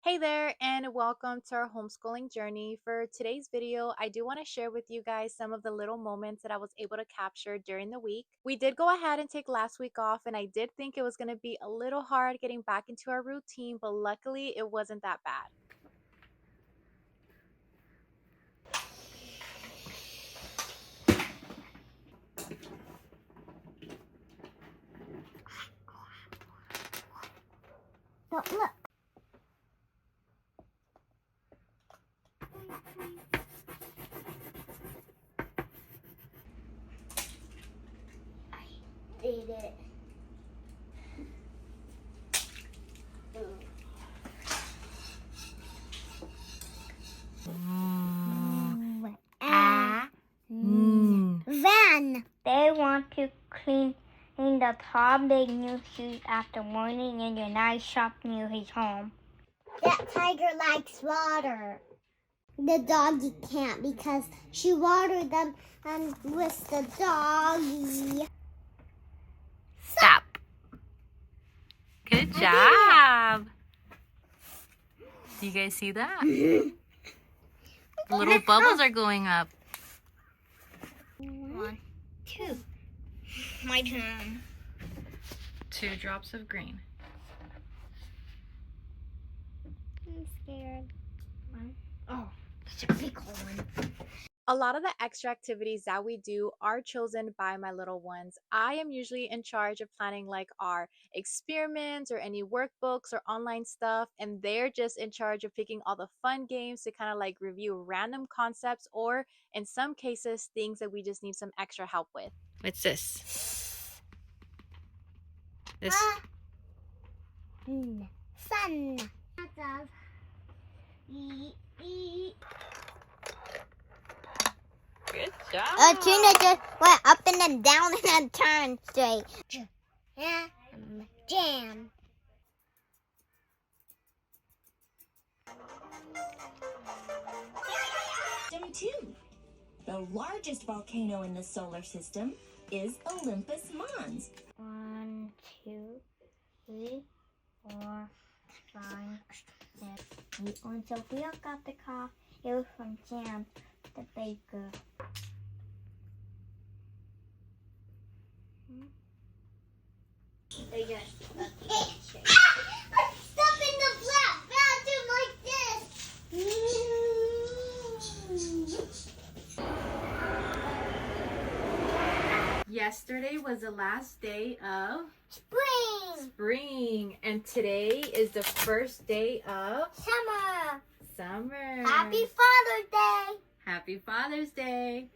Hey there, and welcome to our homeschooling journey. For today's video, I do want to share with you guys some of the little moments that I was able to capture during the week. We did go ahead and take last week off, and I did think it was going to be a little hard getting back into our routine, but luckily it wasn't that bad. Don't look. I did it. Van. They want to clean the top big new shoes after morning in a nice shop near his home. That tiger likes water. The doggy can't because she watered them and with the doggy. Stop. Good job. Do you guys see that? The little bubbles are going up. 1, 2. My turn. 2 drops of green. I'm scared. Oh, such a big one. A lot of the extra activities that we do are chosen by my little ones. I am usually in charge of planning like our experiments or any workbooks or online stuff, and they're just in charge of picking all the fun games to kind of like review random concepts or in some cases things that we just need some extra help with. What's this? This Sun. Good job. Tuna just went up and then down and then turned straight. Jam. Day 2. The largest volcano in the solar system is Olympus Mons. 1, 2, 3, 4, 5, 6. When Sophia got the car, it was from Sam, the baker. They just step in the black bathroom like this. Yesterday was the last day of Spring. and today is the first day of Summer. summer. Happy Father's Day. Happy Father's Day.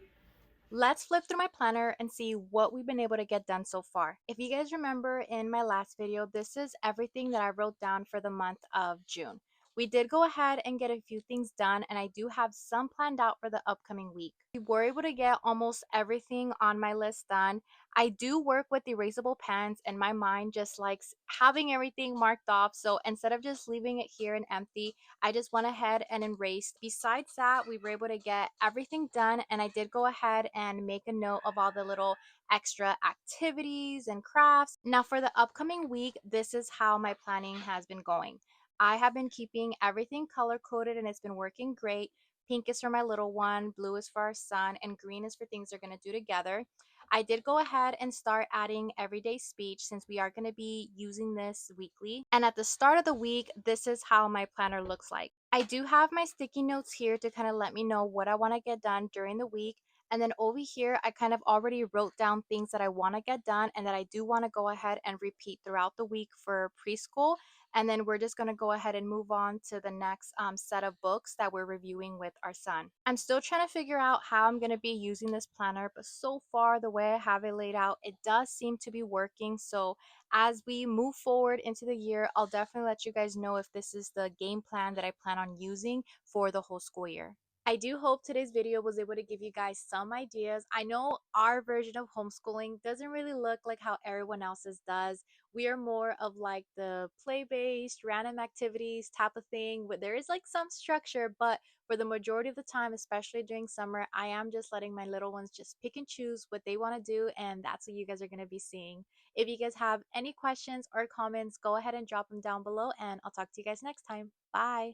Let's flip through my planner and see what we've been able to get done so far. If you guys remember in my last video, this is everything that I wrote down for the month of June. We did go ahead and get a few things done, and I do have some planned out for the upcoming week. We were able to get almost everything on my list done. I do work with erasable pens, and my mind just likes having everything marked off. So instead of just leaving it here and empty, I just went ahead and erased. Besides that, we were able to get everything done, and I did go ahead and make a note of all the little extra activities and crafts. Now for the upcoming week, this is how my planning has been going. I have been keeping everything color coded and it's been working great. Pink is for my little one, blue is for our son, and green is for things they're going to do together. I did go ahead and start adding everyday speech since we are going to be using this weekly. And at the start of the week, this is how my planner looks like. I do have my sticky notes here to kind of let me know what I want to get done during the week. And then over here, I kind of already wrote down things that I want to get done and that I do want to go ahead and repeat throughout the week for preschool. And then we're just going to go ahead and move on to the next set of books that we're reviewing with our son. I'm still trying to figure out how I'm going to be using this planner, but so far the way I have it laid out, it does seem to be working. So as we move forward into the year, I'll definitely let you guys know if this is the game plan that I plan on using for the whole school year. I do hope today's video was able to give you guys some ideas. I know our version of homeschooling doesn't really look like how everyone else's does. We are more of like the play-based, random activities type of thing, where there is like some structure, but for the majority of the time, especially during summer, I am just letting my little ones just pick and choose what they want to do, and that's what you guys are going to be seeing. If you guys have any questions or comments, go ahead and drop them down below, and I'll talk to you guys next time. Bye.